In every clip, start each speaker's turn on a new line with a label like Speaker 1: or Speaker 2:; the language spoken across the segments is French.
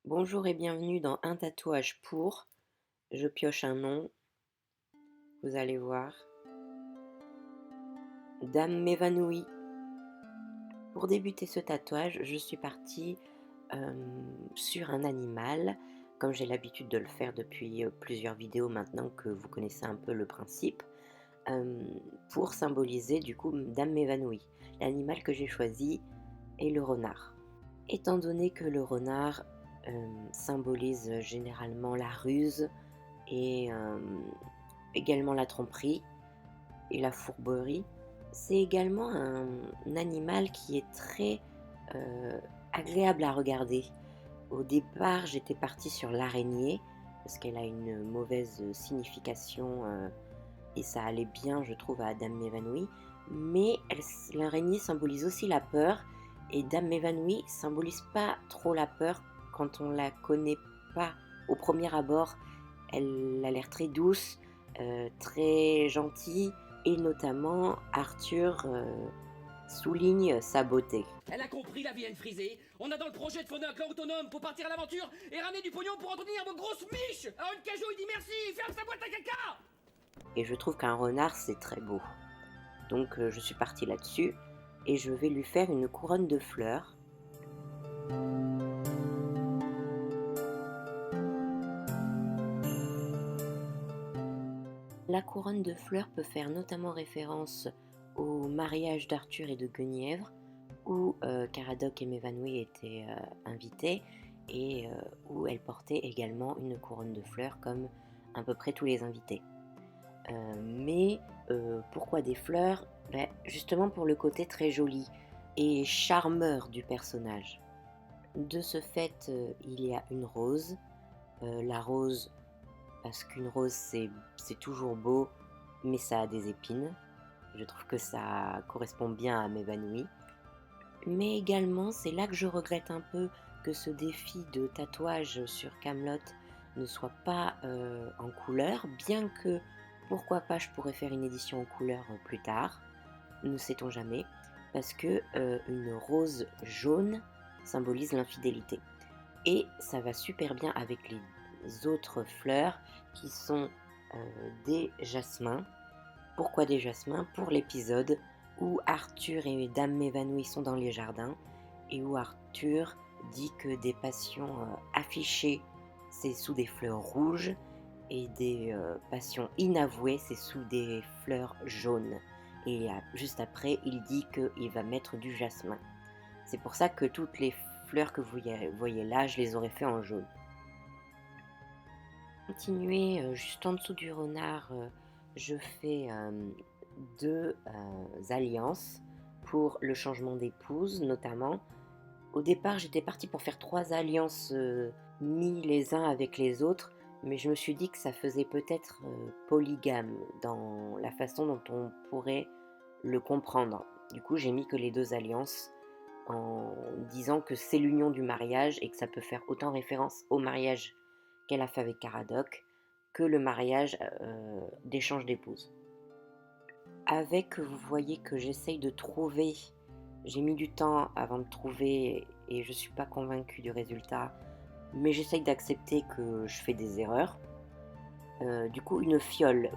Speaker 1: Bonjour et bienvenue dans Un tatouage pour. Je pioche un nom, vous allez voir. Dame m'évanouit. Pour débuter ce tatouage, je suis partie sur un animal, comme j'ai l'habitude de le faire depuis plusieurs vidéos maintenant que vous connaissez un peu le principe, euh, pour symboliser du coup Dame m'évanouit. L'animal que j'ai choisi est le renard. Étant donné que le renard symbolise généralement la ruse et également la tromperie et la fourberie. C'est également un animal qui est très euh, agréable à regarder. Au départ, j'étais partie sur l'araignée parce qu'elle a une mauvaise signification et ça allait bien, je trouve, à Dame m'évanouie. Mais l'araignée symbolise aussi la peur et Dame m'évanouie symbolise pas trop la peur quand on la connaît pas au premier abord. Elle a l'air très douce, très gentille et notamment Arthur souligne sa beauté.
Speaker 2: Elle a compris la vilaine frisée. On a dans le projet de fonder un clan autonome pour partir à l'aventure et ramener du pognon pour entretenir vos grosses miches. Alors une cajou, il dit merci, ferme sa boîte à caca.
Speaker 1: Et je trouve qu'un renard c'est très beau. Donc je suis partie là-dessus et je vais lui faire une couronne de fleurs. La couronne de fleurs peut faire notamment référence au mariage d'Arthur et de Guenièvre, où Caradoc et Mévanouille étaient invités et où elle portait également une couronne de fleurs comme à peu près tous les invités. Mais pourquoi des fleurs? Justement pour le côté très joli et charmeur du personnage. De ce fait, il y a une rose. La rose, parce qu'une rose c'est toujours beau, mais ça a des épines. Je trouve que ça correspond bien à m'évanouir. Mais également, c'est là que je regrette un peu que ce défi de tatouage sur Camelot ne soit pas en couleur, bien que pourquoi pas je pourrais faire une édition en couleur plus tard, ne sait-on jamais, parce que une rose jaune symbolise l'infidélité. Et ça va super bien avec les autres fleurs qui sont des jasmins. Pourquoi des jasmins? Pour l'épisode où Arthur et Dame m'évanouie sont dans les jardins et où Arthur dit que des passions affichées c'est sous des fleurs rouges et des passions inavouées c'est sous des fleurs jaunes. Et juste après il dit qu'il va mettre du jasmin. C'est pour ça que toutes les fleurs que vous voyez là, je les aurais fait en jaune. Continuer juste en dessous du renard, je fais deux alliances pour le changement d'épouse notamment. Au départ, j'étais partie pour faire trois alliances mis les uns avec les autres, mais je me suis dit que ça faisait peut-être polygame dans la façon dont on pourrait le comprendre. Du coup, j'ai mis que les deux alliances en disant que c'est l'union du mariage et que ça peut faire autant référence au mariage qu'elle a fait avec Caradoc que le mariage d'échange d'épouses. Avec, vous voyez que j'essaye de trouver, j'ai mis du temps avant de trouver et je ne suis pas convaincue du résultat, mais j'essaye d'accepter que je fais des erreurs. Du coup, une fiole.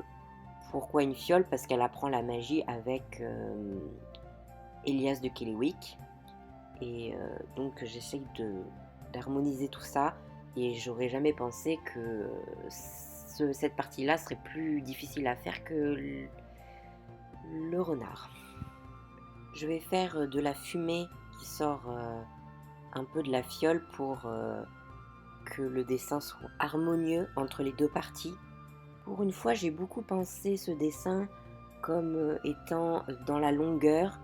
Speaker 1: Pourquoi une fiole? Parce qu'elle apprend la magie avec Elias de Kiliwick. Et donc j'essaye d'harmoniser tout ça et j'aurais jamais pensé que cette partie-là serait plus difficile à faire que le renard. Je vais faire de la fumée qui sort un peu de la fiole pour que le dessin soit harmonieux entre les deux parties. Pour une fois, j'ai beaucoup pensé ce dessin comme étant dans la longueur.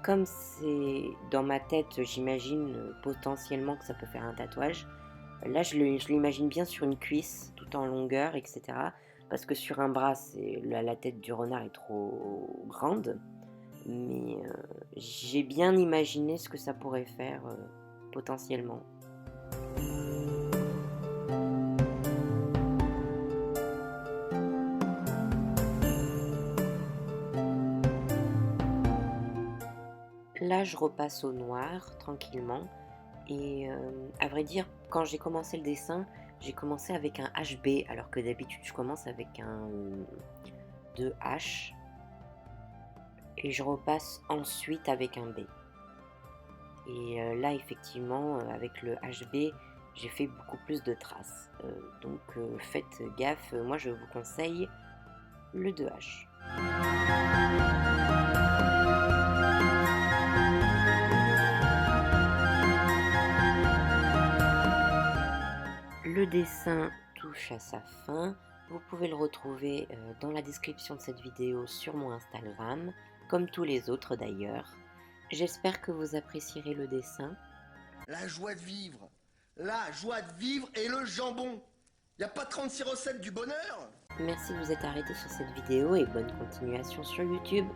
Speaker 1: Comme c'est dans ma tête, j'imagine potentiellement que ça peut faire un tatouage. Là, je l'imagine bien sur une cuisse, tout en longueur, etc. Parce que sur un bras, la tête du renard est trop grande. Mais j'ai bien imaginé ce que ça pourrait faire potentiellement. Là, je repasse au noir tranquillement. Et à vrai dire, quand j'ai commencé le dessin, j'ai commencé avec un HB, alors que d'habitude je commence avec un 2H. Et je repasse ensuite avec un B. Et là, effectivement, avec le HB, j'ai fait beaucoup plus de traces. Donc faites gaffe, moi je vous conseille le 2H. Le dessin touche à sa fin. Vous pouvez le retrouver dans la description de cette vidéo sur mon Instagram, comme tous les autres d'ailleurs. J'espère que vous apprécierez le dessin.
Speaker 3: La joie de vivre et le jambon. Y a pas 36 recettes du bonheur?
Speaker 1: Merci de vous être arrêté sur cette vidéo et bonne continuation sur YouTube.